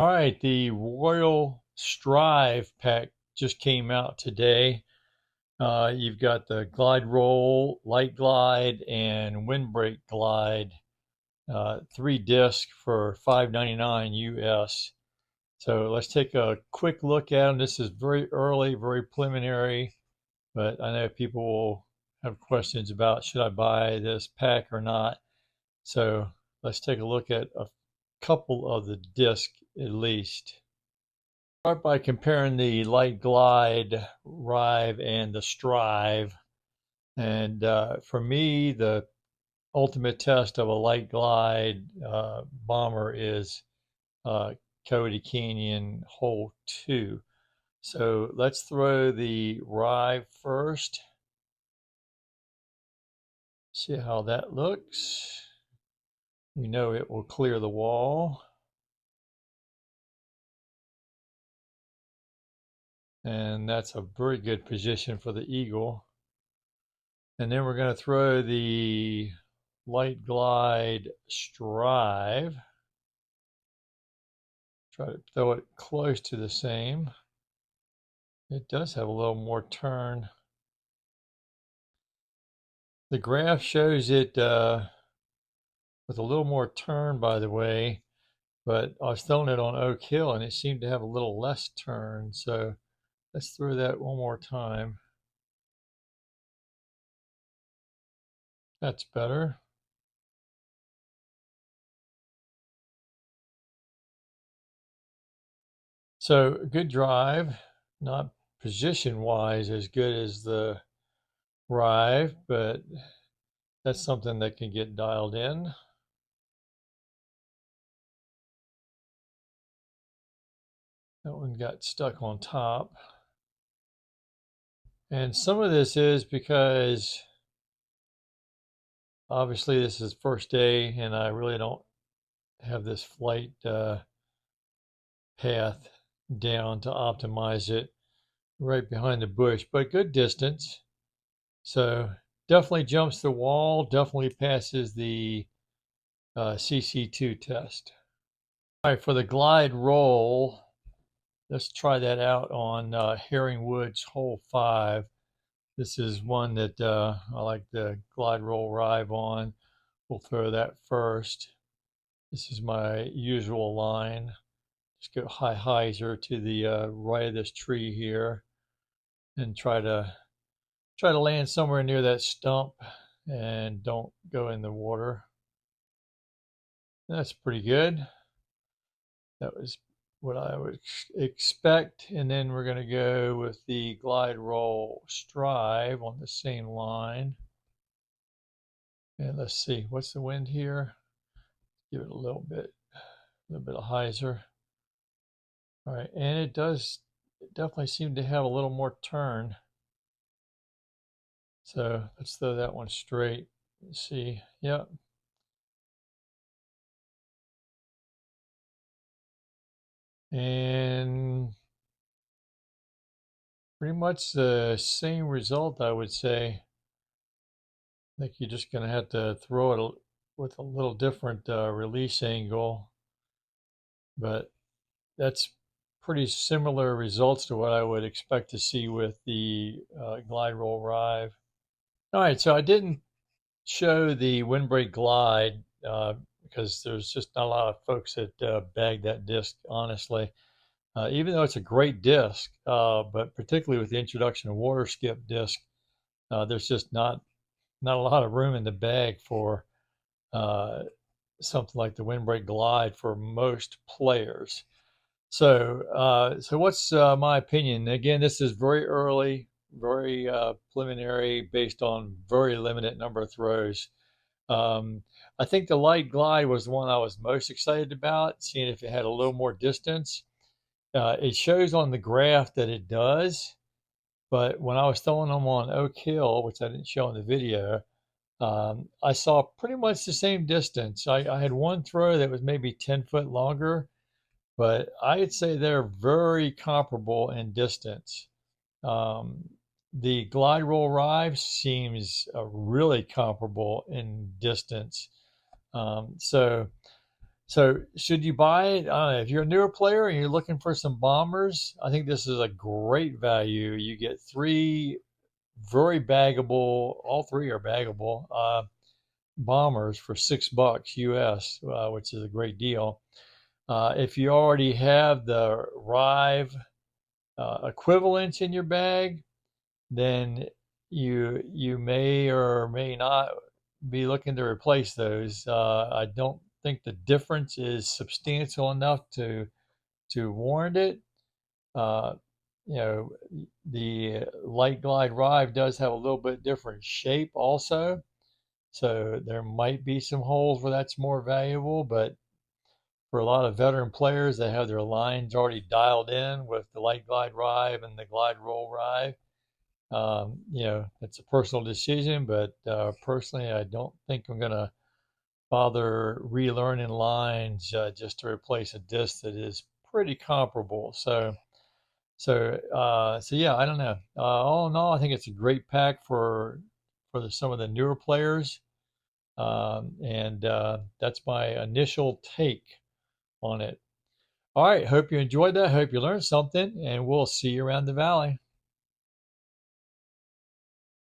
All right, the Royal Strive pack just came out today. You've got the Glide Roll, Light Glide, and Windbreak Glide, 3 disc for $5.99 US. So let's take a quick look at them. This is very early, very preliminary, but I know people will have questions about should I buy this pack or not. So let's take a look at a couple of the discs at least. Start by comparing the Light Glide Rive and the Strive. And for me, the ultimate test of a Light Glide bomber is Cody Canyon Hole 2. So let's throw the Rive first. See how that looks. We know it will clear the wall. And that's a very good position for the Eagle. And then we're going to throw the Light Glide Strive. Try to throw it close to the same. It does have a little more turn. The graph shows it with a little more turn, by the way, but I was throwing it on Oak Hill and it seemed to have a little less turn. So let's throw that one more time. That's better. So good drive, not position-wise as good as the Rive, but that's something that can get dialed in. That one got stuck on top. And some of this is because obviously this is first day and I really don't have this flight path down to optimize it right behind the bush, but good distance. So definitely jumps the wall, definitely passes the CC2 test. All right, for the glide roll, let's try that out on Herring Woods Hole 5. This is one that I like the glide roll rive on. We'll throw that first. This is my usual line. Just go high hyzer to the right of this tree here and try to land somewhere near that stump and don't go in the water. That's pretty good. That was what I would expect. And then we're going to go with the glide roll strive on the same line. And let's see, what's the wind here? Give it a little bit of hyzer. All right, and it definitely seem to have a little more turn. So let's throw that one straight. Let's see, yep. And pretty much the same result, I would say. I think you're just going to have to throw it with a little different release angle, but that's pretty similar results to what I would expect to see with the glide roll rive. All right, so I didn't show the Windbreak Glide because there's just not a lot of folks that bag that disc, honestly. Even though it's a great disc, but particularly with the introduction of water skip disc, there's just not a lot of room in the bag for uh, something like the Windbreak Glide for most players. So what's my opinion? Again, this is very early, very preliminary, based on very limited number of throws. Um, I think the Light Glide was the one I was most excited about, seeing if it had a little more distance. It shows on the graph that it does, but when I was throwing them on Oak Hill, which I didn't show in the video, I saw pretty much the same distance. I had one throw that was maybe 10 foot longer, but I'd say they're very comparable in distance. Um, the glide roll rive seems really comparable in distance. So So should you buy it? I don't know. If you're a newer player and you're looking for some bombers, I think this is a great value. You get three very baggable, all three are baggable bombers for $6 US, which is a great deal. If you already have the Rive equivalents in your bag, then you may or may not be looking to replace those. I don't think the difference is substantial enough to warrant it. Uh, you know, the Light Glide Rive does have a little bit different shape also, so there might be some holes where that's more valuable. But for a lot of veteran players that have their lines already dialed in with the Light Glide Rive and the Glide Roll Rive, it's a personal decision, but personally, I don't think I'm going to bother relearning lines just to replace a disc that is pretty comparable. So yeah, I don't know. All in all, I think it's a great pack for some of the newer players, and that's my initial take on it. All right, hope you enjoyed that. Hope you learned something, and we'll see you around the valley.